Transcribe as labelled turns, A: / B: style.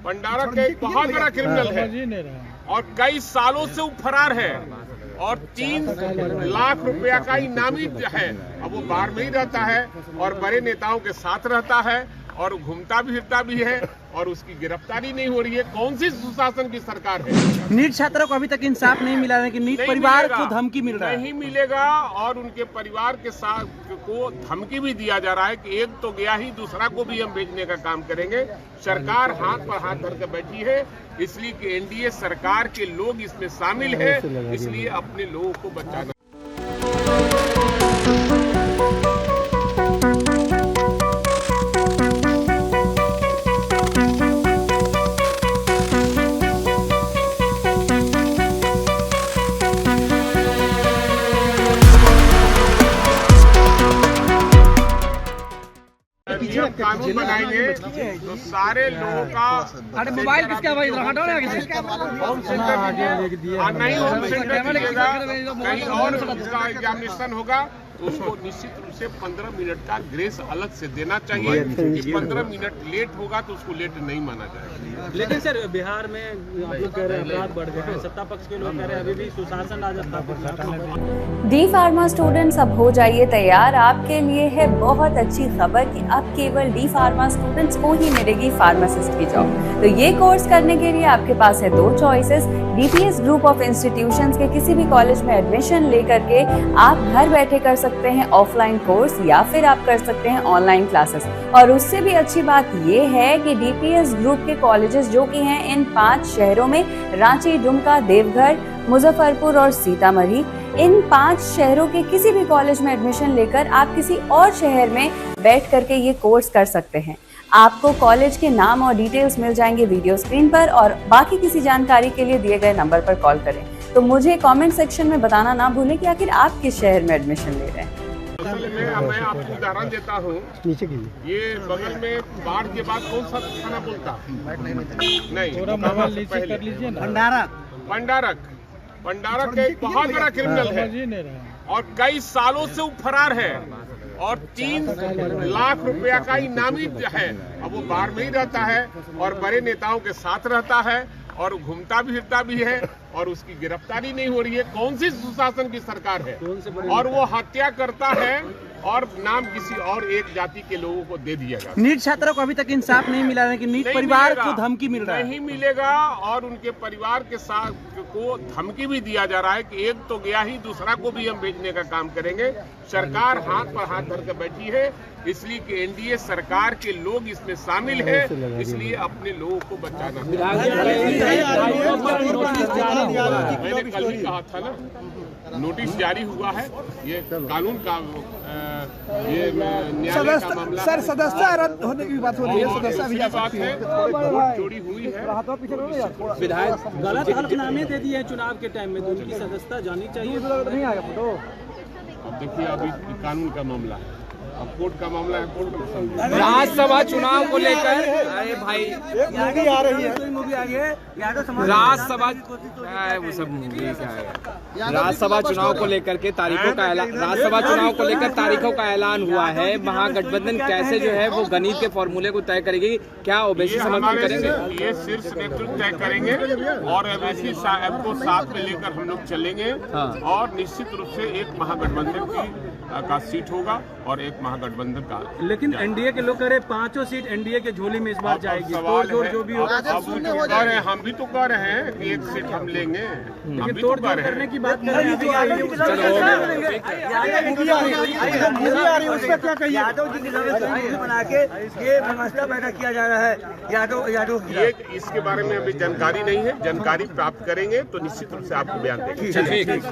A: पंडारक एक बहुत बड़ा क्रिमिनल है और कई सालों से वो फरार है और 3 लाख रुपया का इनामी है। अब वो बाहर में ही रहता है और बड़े नेताओं के साथ रहता है और घूमता फिरता भी है और उसकी गिरफ्तारी नहीं हो रही है। कौन सी सुशासन की सरकार है?
B: नीट छात्रों को अभी तक इंसाफ नहीं मिला है कि नीट परिवार को धमकी मिल रहा है।
A: नहीं मिलेगा और उनके परिवार के साथ को धमकी भी दिया जा रहा है कि एक तो गया ही, दूसरा को भी हम भेजने का काम करेंगे। सरकार हाथ पर हाथ धर कर बैठी है इसलिए कि एनडीए सरकार के लोग इसमें शामिल है, इसलिए अपने लोगों को बचाना। जब कानून बनाएंगे तो सारे लोगों का
B: मोबाइल किसका
A: नहीं होम सेंटर मिलेगा, कहीं और उसका एग्जामिनेशन होगा तो उसको निश्चित रूप से 15 मिनट का ग्रेस अलग से देना चाहिए कि 15 मिनट लेट होगा तो उसको लेट नहीं माना जाएगा।
C: लेकिन सर बिहार में आप लोग कह रहे हैं अपराध बढ़ गए हैं, सत्ता पक्ष के लोग कह रहे हैं अभी भी सुशासन राज स्थापित।
D: डी फार्मा स्टूडेंट्स अब हो जाइए तैयार, आपके लिए है बहुत अच्छी खबर कि अब केवल डी फार्मा स्टूडेंट्स को ही मिलेगी फार्मासिस्ट की जॉब। तो ये कोर्स करने के लिए आपके पास है 2 choices. DPS group of institutions के किसी भी कॉलेज में एडमिशन लेकर के आप घर बैठे कर सकते हैं ऑफलाइन कोर्स या फिर आप कर सकते हैं ऑनलाइन क्लासेस। और उससे भी अच्छी बात ये है कि डीपीएस ग्रुप के कॉलेजेस जो कि हैं इन 5 शहरों में, रांची, दुमका, देवघर, मुजफ्फरपुर और सीतामढ़ी, इन 5 शहरों के किसी भी कॉलेज में एडमिशन लेकर आप किसी और शहर में बैठ करके ये कोर्स कर सकते हैं। आपको कॉलेज के नाम और डिटेल्स मिल जाएंगे वीडियो स्क्रीन पर और बाकी किसी जानकारी के लिए दिए गए नंबर पर कॉल करें। तो मुझे कमेंट सेक्शन में बताना ना भूलें कि आखिर आप किस शहर में एडमिशन ले रहे हैं।
A: असल में मैं आपको उदाहरण देता हूँ, ये बगल में बाढ़ के बाद कौन सा थाना बोलता? नहीं, पंडारक एक बहुत बड़ा क्रिमिनल है और कई सालों से वो फरार है और 3 लाख रुपया का इनामी है। अब वो बाहर में ही रहता है और बड़े नेताओं के साथ रहता है और घूमता फिरता भी है और उसकी गिरफ्तारी नहीं हो रही है। कौन सी सुशासन की सरकार है? और वो हत्या करता है और नाम किसी और एक जाति के लोगों को दे दिया जाता है।
B: नीट छात्रों को अभी तक इंसाफ नहीं मिला है कि नीट परिवार को धमकी मिल रहा है।
A: नहीं मिलेगा और उनके परिवार के साथ को धमकी भी दिया जा रहा है कि एक तो गया ही, दूसरा को भी हम भेजने का काम करेंगे। सरकार हाथ पर हाथ धर कर बैठी है इसलिए कि एनडीए सरकार के लोग इसमें शामिल है, इसलिए अपने लोगों को बचाना। मैंने कल ही कहा था ना, नोटिस जारी हुआ है। ये कानून का ये न्यायालय का मामला
E: सर, सदस्यता रद्द होने की बात हो रही है। सदस्यता भी
A: बात है, वोट चोरी हुई है।
C: विधायक गलत हल्फनामे दे दिए हैं चुनाव के टाइम में, तो उनकी सदस्यता जानी चाहिए।
E: नहीं आएगा फोटो।
A: अब देखिए, अभी कानून का मामला है, अब कोर्ट का मामला है, कोर्ट में
F: राज्यसभा चुनाव को लेकर, अरे भाई
E: मूवी आ रही है,
F: राज्यसभा वो सब मूवी क्या है, राज्यसभा चुनाव को लेकर के तारीखों का ऐलान, राज्यसभा चुनाव को लेकर तारीखों का ऐलान हुआ है। महागठबंधन कैसे जो है वो गणित के फॉर्मूले को तय करेगी? क्या ओबीसी समर्थन करेंगे?
A: ये शीर्ष नेतृत्व तय करेंगे और ओबीसी साहब को साथ में लेकर हम लोग चलेंगे और निश्चित रूप से एक महागठबंधन का सीट होगा और एक महागठबंधन का।
C: लेकिन एनडीए के लोग कह रहे 5 सीट एनडीए के झोली में इस बार जाएगी। जो भी होगा
A: हम भी तो कह रहे हैं कि 1 सीट हम लेंगे, हम भी
C: तोड़
A: तो कह रहे
C: करने
A: हैं।
C: की बात कर रहे हैं।
E: यादव जी की बना के ये व्यवस्था पैदा किया जा रहा है। यादव
A: ये इसके बारे में अभी जानकारी नहीं है, जानकारी प्राप्त करेंगे तो निश्चित रूप से आपको बयान देंगे।